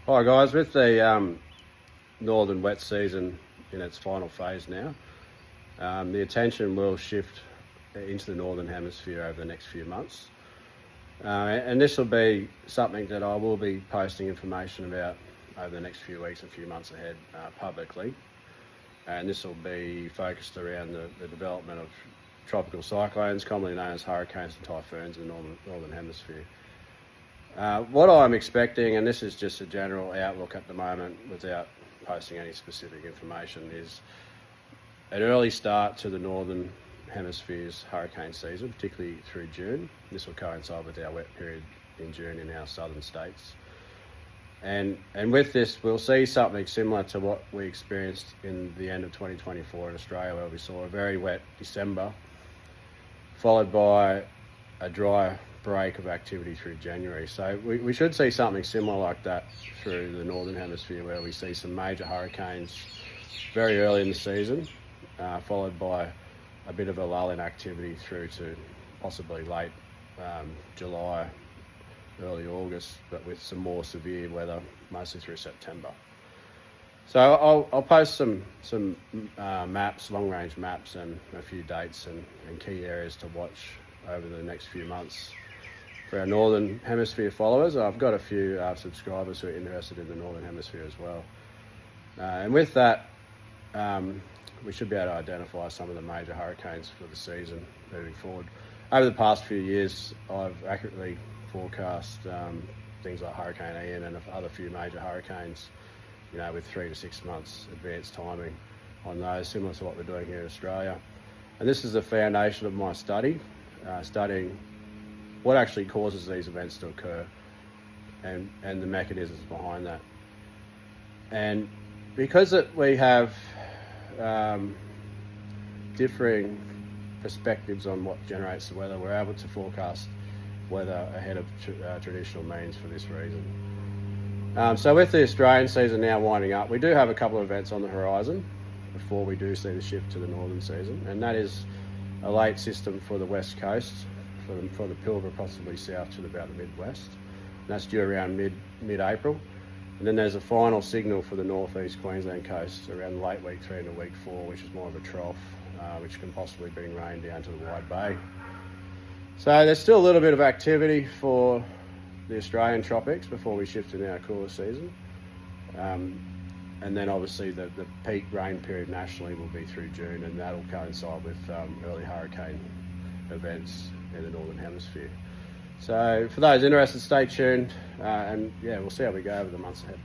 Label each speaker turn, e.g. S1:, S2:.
S1: Hi guys, with the northern wet season in its final phase now, the attention will shift into the Northern Hemisphere over the next few months. And this will be something that I will be posting information about over the next few weeks and few months ahead publicly. And this will be focused around the development of tropical cyclones, commonly known as hurricanes and typhoons in the Northern Hemisphere. What I'm expecting, and this is just a general outlook at the moment without posting any specific information, is an early start to the Northern Hemisphere's hurricane season, particularly through June. This will coincide with our wet period in June in our southern states. And with this, we'll see something similar to what we experienced in the end of 2024 in Australia, where we saw a very wet December, followed by a dry break of activity through January. So we should see something similar like that through the Northern Hemisphere, where we see some major hurricanes very early in the season, followed by a bit of a lull in activity through to possibly late July, early August, but with some more severe weather, mostly through September. So I'll post some maps, long-range maps, and a few dates and key areas to watch over the next few months for our Northern Hemisphere followers. I've got a few subscribers who are interested in the Northern Hemisphere as well. And with that, we should be able to identify some of the major hurricanes for the season moving forward. Over the past few years, I've accurately forecast things like Hurricane Ian and other few major hurricanes, with 3 to 6 months advanced timing on those, similar to what we're doing here in Australia. And this is the foundation of my study, studying what actually causes these events to occur and the mechanisms behind that. And because we have differing perspectives on what generates the weather, we're able to forecast weather ahead of traditional means for this reason. So with the Australian season now winding up, we do have a couple of events on the horizon before we do see the shift to the northern season, and that is a late system for the west coast, for the Pilbara, possibly south to about the Midwest. And that's due around mid-April. And then there's a final signal for the northeast Queensland coast around late week 3 into week 4, which is more of a trough, which can possibly bring rain down to the Wide Bay. So there's still a little bit of activity for the Australian tropics before we shift into our cooler season. And then obviously the peak rain period nationally will be through June, and that'll coincide with early hurricane events in the Northern Hemisphere. So for those interested, stay tuned, and we'll see how we go over the months ahead.